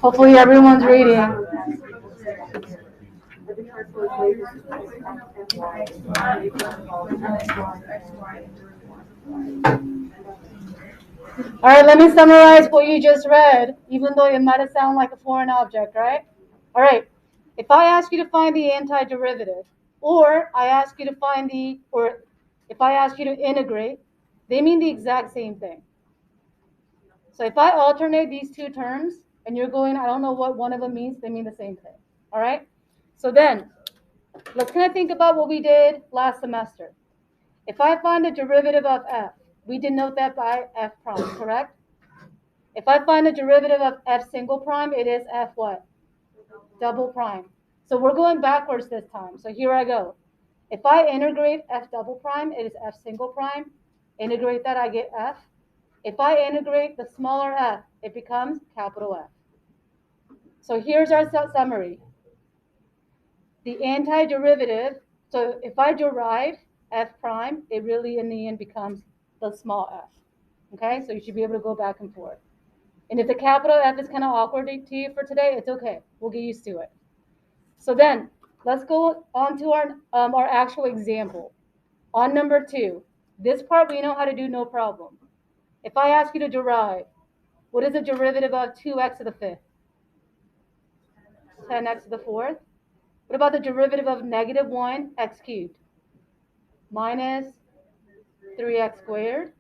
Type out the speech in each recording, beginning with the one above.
Hopefully everyone's reading. All right, let me summarize what you just read, even though it might have sounded like a foreign object, right? All right, if I ask you to find the antiderivative, or I ask you to find if I ask you to integrate, they mean the exact same thing. So if I alternate these two terms, and you're going, I don't know what one of them means, they mean the same thing, all right? So then, let's kind of think about what we did last semester. If I find the derivative of f, we denote that by f prime, correct? If I find the derivative of f single prime, it is f what? Double prime. So we're going backwards this time. So here I go. If I integrate f double prime, it is f single prime. Integrate that, I get f. If I integrate the smaller f, it becomes capital F. So here's our summary. The antiderivative, so if I derive f prime, it really in the end becomes the small f. Okay, so you should be able to go back and forth. And if the capital F is kind of awkward to you for today, it's okay. We'll get used to it. So then, let's go on to our actual example. On number 2, this part we know how to do, no problem. If I ask you to derive, what is the derivative of 2x to the 5th? 10x to the 4th. What about the derivative of negative 1x cubed? Minus 3x squared.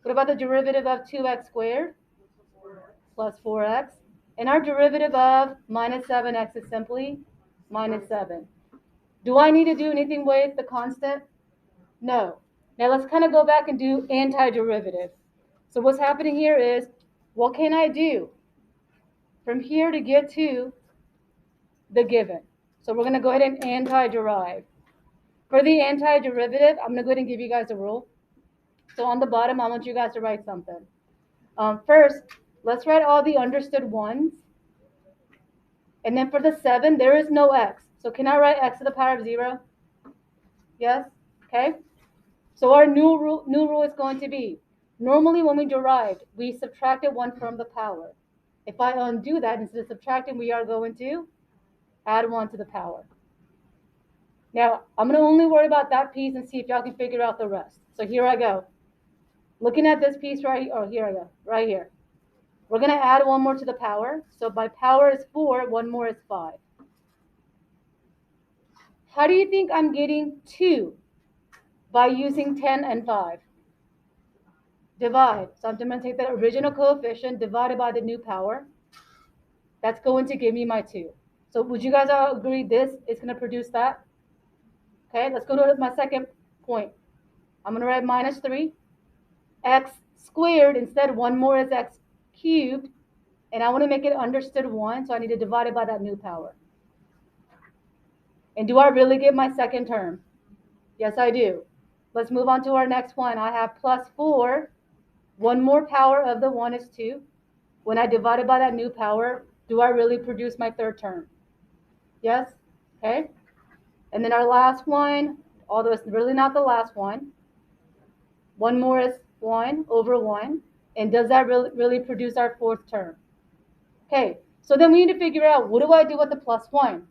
What about the derivative of 2x squared? Plus 4x. And our derivative of minus 7x is simply minus 7. Do I need to do anything with the constant? No. Now let's kind of go back and do antiderivative. So what's happening here is, what can I do from here to get to the given? So we're going to go ahead and antiderive. For the antiderivative, I'm going to go ahead and give you guys a rule. So on the bottom, I want you guys to write something. First, let's write all the understood ones. And then for the 7, there is no x. So can I write x to the power of 0? Yes? Okay. So our new rule is going to be, normally when we derived, we subtracted 1 from the power. If I undo that, instead of subtracting, we are going to add 1 to the power. Now, I'm going to only worry about that piece and see if y'all can figure out the rest. So here I go. Looking at this piece right here, here I go, right here. We're going to add 1 more to the power. So by power is 4, 1 more is 5. How do you think I'm getting 2 by using 10 and 5? Divide. So I'm going to take that original coefficient divided by the new power. That's going to give me my 2. So would you guys all agree this is going to produce that? Okay, let's go to my second point. I'm going to write minus 3. X squared, instead 1 more is x cubed. And I want to make it understood 1, so I need to divide it by that new power. And do I really get my second term? Yes, I do. Let's move on to our next one. I have plus 4. 1 more power of the 1 is 2. When I divide it by that new power, do I really produce my third term? Yes? Okay. And then our last one, although it's really not the last one, 1 more is 1 over 1. And does that really produce our fourth term? Okay, so then we need to figure out, what do I do with the plus 1?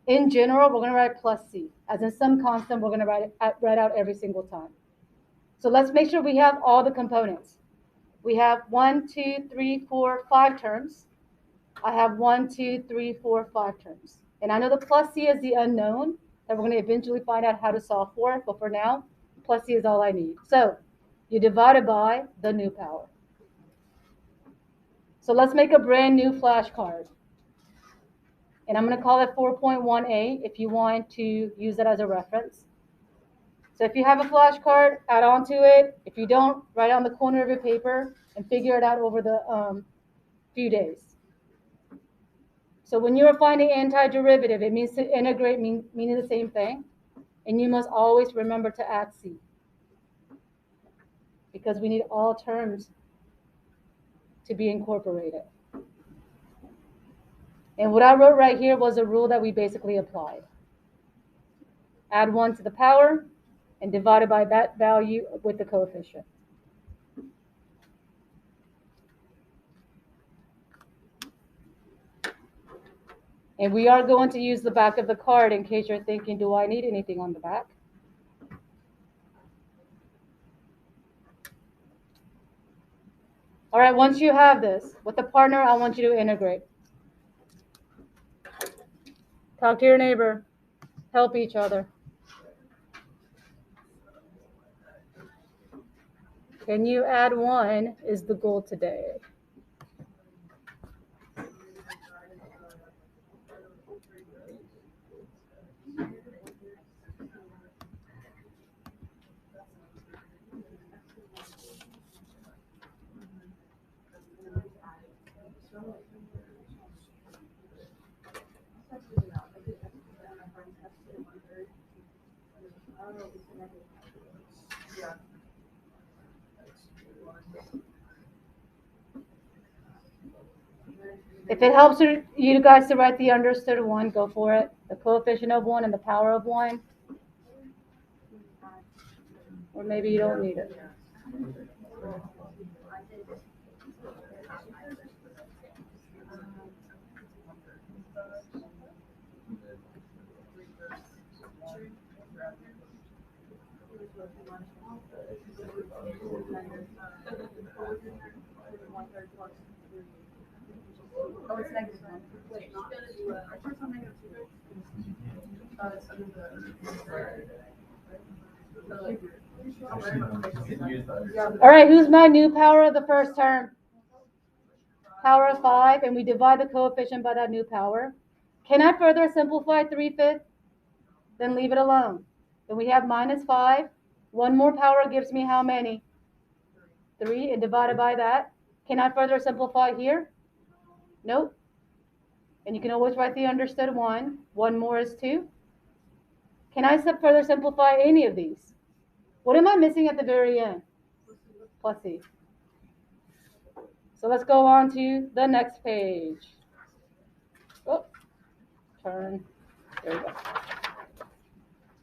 In general, we're going to write plus c. As in some constant, we're going to write out every single time. So let's make sure we have all the components. We have 1, 2, 3, 4, 5 terms. I have 1, 2, 3, 4, 5 terms. And I know the plus c is the unknown that we're going to eventually find out how to solve for. But for now, plus c is all I need. So you divide it by the new power. So let's make a brand new flashcard. And I'm going to call it 4.1a if you want to use it as a reference. So if you have a flashcard, add on to it. If you don't, write on the corner of your paper and figure it out over the few days. So when you are finding antiderivative, it means to integrate, meaning the same thing. And you must always remember to add C, because we need all terms to be incorporated. And what I wrote right here was a rule that we basically applied. Add 1 to the power and divide it by that value with the coefficient. And we are going to use the back of the card in case you're thinking, do I need anything on the back? All right, once you have this, with the partner, I want you to integrate. Talk to your neighbor. Help each other. Can you add 1 is the goal today. If it helps you guys to write the understood 1, go for it. The coefficient of 1 and the power of 1. Or maybe you don't need it. Oh, it's negative 1. Wait, All right, who's my new power of the first term? Power of 5, and we divide the coefficient by that new power. Can I further simplify 3/5? Then leave it alone. Then we have minus 5. 1 more power gives me how many? 3, and divided by that. Can I further simplify here? Nope. And you can always write the understood 1. 1 more is 2. Can I further simplify any of these? What am I missing at the very end? Plus C. So let's go on to the next page. Oh, turn. There we go.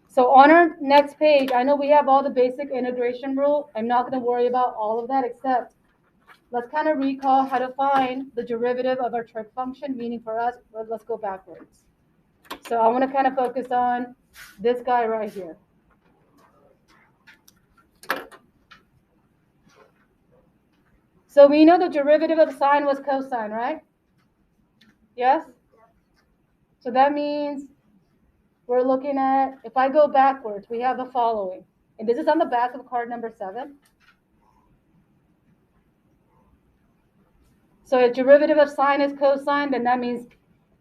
So on our next page, I know we have all the basic integration rule. I'm not going to worry about all of that, except let's kind of recall how to find the derivative of our trig function, meaning for us, let's go backwards. So I want to kind of focus on this guy right here. So we know the derivative of sine was cosine, right? Yes? So that means we're looking at, if I go backwards, we have the following. And this is on the back of card number 7. So if derivative of sine is cosine, then that means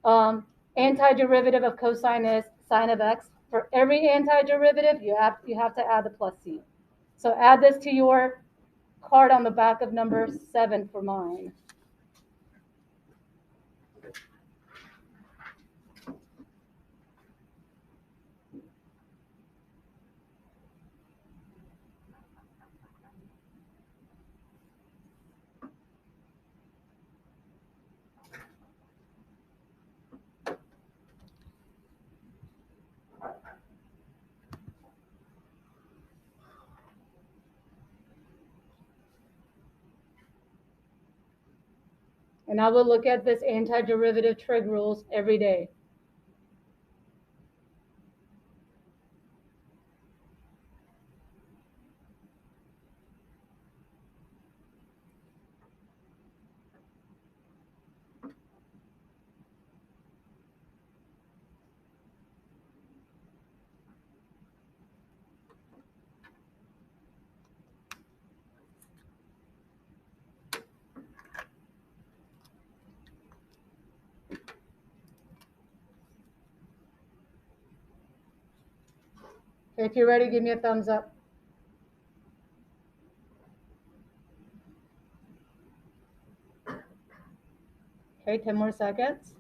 antiderivative of cosine is sine of x. For every antiderivative, you have to add the plus c. So add this to your card on the back of number 7 for mine. And I will look at this antiderivative trig rules every day. If you're ready, give me a thumbs up. Okay, 10 more seconds.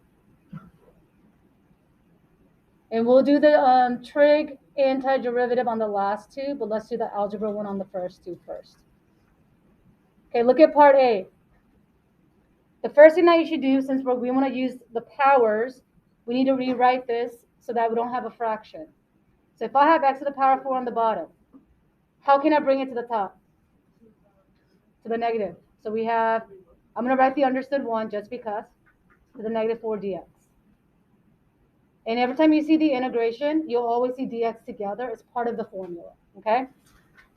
And we'll do the trig antiderivative on the last two, but let's do the algebra one on the first two first. Okay, look at part A. The first thing that you should do, since we want to use the powers, we need to rewrite this so that we don't have a fraction. So if I have x to the power 4 on the bottom, how can I bring it to the top? To the negative. So we have, I'm going to write the understood 1 just because, to the negative 4 dx. And every time you see the integration, you'll always see dx together as part of the formula, okay?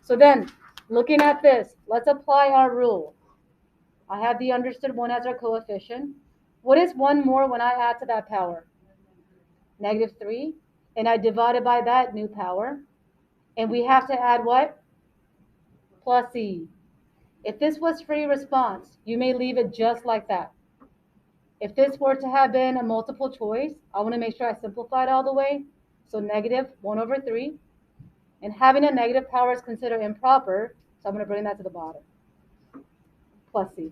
So then, looking at this, let's apply our rule. I have the understood 1 as our coefficient. What is 1 more when I add to that power? Negative 3. And I divide it by that new power. And we have to add what? Plus e. If this was free response, you may leave it just like that. If this were to have been a multiple choice, I want to make sure I simplify it all the way. So negative 1 over 3. And having a negative power is considered improper, so I'm going to bring that to the bottom. Plus c.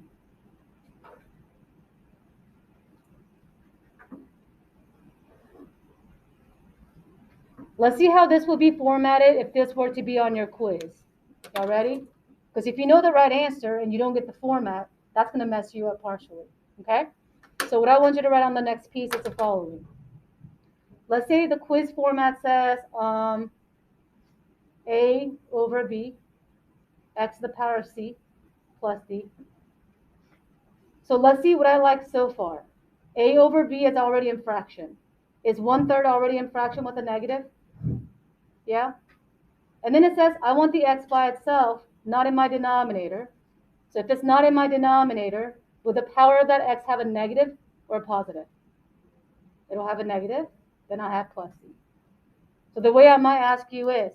Let's see how this will be formatted if this were to be on your quiz. Y'all ready? Because if you know the right answer and you don't get the format, that's going to mess you up partially. Okay? So what I want you to write on the next piece is the following. Let's say the quiz format says a over b, x to the power of c plus d. So let's see what I like so far. A over b is already in fraction. Is 1/3 already in fraction with a negative? Yeah? And then it says, I want the x by itself, not in my denominator. So if it's not in my denominator, will the power of that x have a negative or a positive? It'll have a negative, then I have plus c. So the way I might ask you is,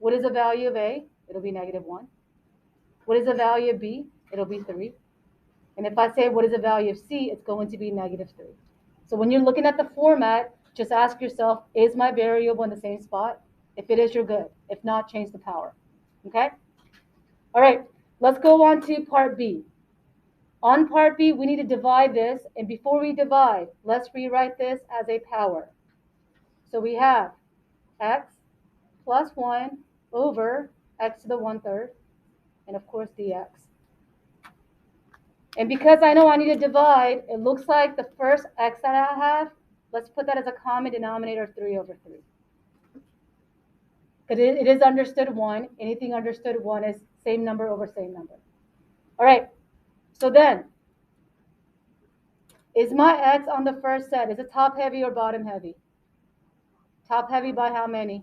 what is the value of a? It'll be negative 1. What is the value of b? It'll be 3. And if I say, what is the value of c? It's going to be negative 3. So when you're looking at the format, just ask yourself, is my variable in the same spot? If it is, you're good. If not, change the power. Okay? All right, let's go on to part B. On part B, we need to divide this. And before we divide, let's rewrite this as a power. So we have x plus 1 over x to the 1/3, and of course dx. And because I know I need to divide, it looks like the first x that I have, let's put that as a common denominator of 3 over 3. Because it is understood 1. Anything understood 1 is same number over same number. All right. So then, is my x on the first set, is it top heavy or bottom heavy? Top heavy by how many?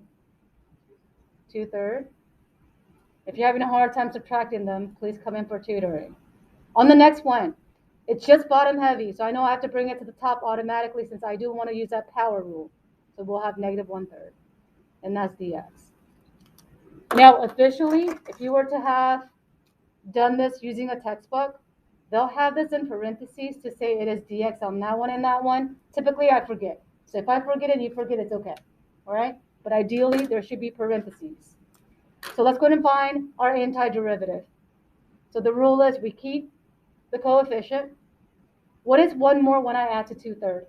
2/3. If you're having a hard time subtracting them, please come in for tutoring. On the next one, it's just bottom heavy, so I know I have to bring it to the top automatically since I do want to use that power rule. So we'll have negative 1/3, and that's dx. Now, officially, if you were to have done this using a textbook, they'll have this in parentheses to say it is dx on that one and that one. Typically, I forget. So if I forget and you forget, it's okay. All right? But ideally, there should be parentheses. So let's go ahead and find our antiderivative. So the rule is we keep the coefficient. What is 1 more when I add to 2/3?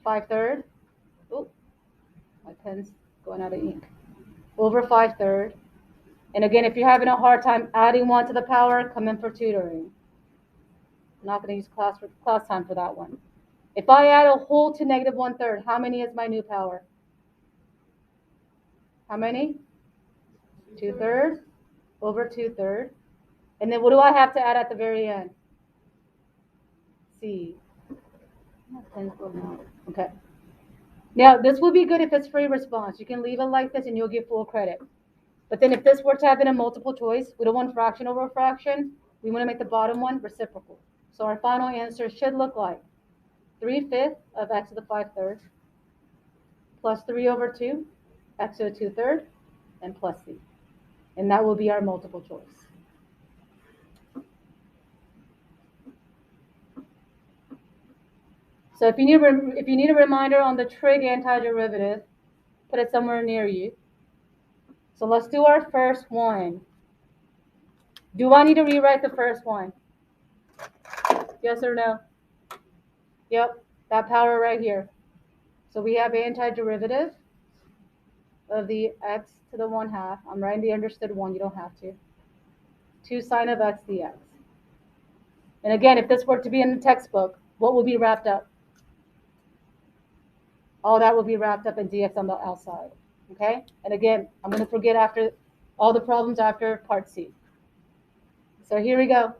5/3. Oh, my pen's going out of ink. Over 5/3. And again, if you're having a hard time adding 1 to the power, come in for tutoring. I'm not going to use class time for that one. If I add a whole to negative 1/3, how many is my new power? How many? 2/3 over 2/3. And then what do I have to add at the very end? C. Okay. Now, this will be good if it's free response. You can leave it like this and you'll get full credit. But then if this were to have been a multiple choice, we don't want fraction over fraction. We want to make the bottom one reciprocal. So our final answer should look like 3/5 of x to the 5/3 plus 3 over 2, x to the 2/3, and plus c. And that will be our multiple choice. So if you need a reminder on the trig antiderivative, put it somewhere near you. So let's do our first one. Do I need to rewrite the first one? Yes or no? Yep, that power right here. So we have antiderivative. of the x to the 1/2. I'm writing the understood one, you don't have to. 2 sine of x dx. And again, if this were to be in the textbook, what will be wrapped up? All that will be wrapped up in dx on the outside. Okay? And again, I'm going to forget after all the problems after part C. So here we go.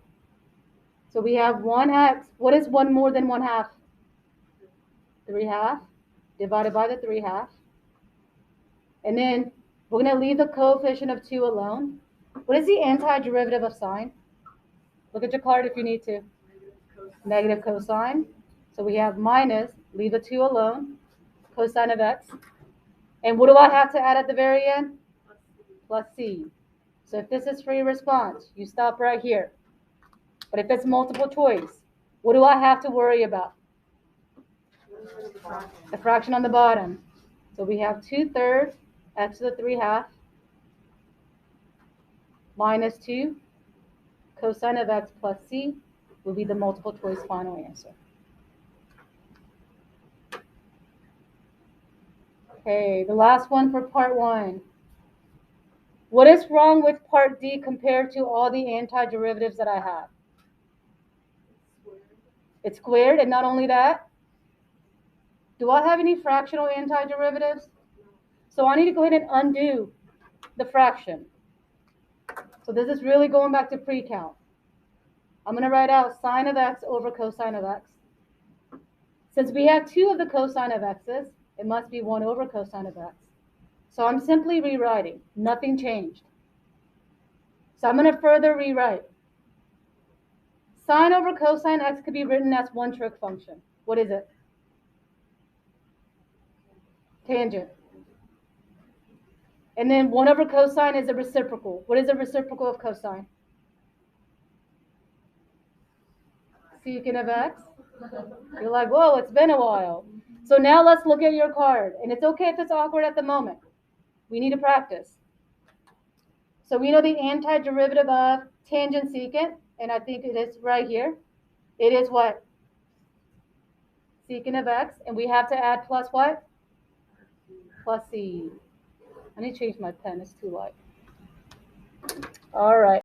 So we have 1x. What is 1 more than 1/2? 3/2 divided by the 3/2. And then we're going to leave the coefficient of 2 alone. What is the antiderivative of sine? Look at your card if you need to. Negative cosine. So we have minus, leave the 2 alone, cosine of x. And what do I have to add at the very end? Plus c. So if this is free response, you stop right here. But if it's multiple choice, what do I have to worry about? The fraction on the bottom. So we have 2/3 x to the 3/2 minus 2 cosine of x plus c will be the multiple choice final answer. Okay, the last one for part 1. What is wrong with part D compared to all the antiderivatives that I have? It's squared, and not only that, do I have any fractional antiderivatives? So I need to go ahead and undo the fraction. So this is really going back to pre-calc. I'm going to write out sine of x over cosine of x. Since we have 2 of the cosine of x's, it must be 1 over cosine of x. So I'm simply rewriting. Nothing changed. So I'm going to further rewrite. Sine over cosine x could be written as one trig function. What is it? Tangent. And then 1 over cosine is a reciprocal. What is a reciprocal of cosine? Secant of x. You're like, whoa, it's been a while. So now let's look at your card. And it's okay if it's awkward at the moment. We need to practice. So we know the antiderivative of tangent secant, and I think it is right here. It is what? Secant of x, and we have to add plus what? Plus c. I need to change my pen, it's too light. All right.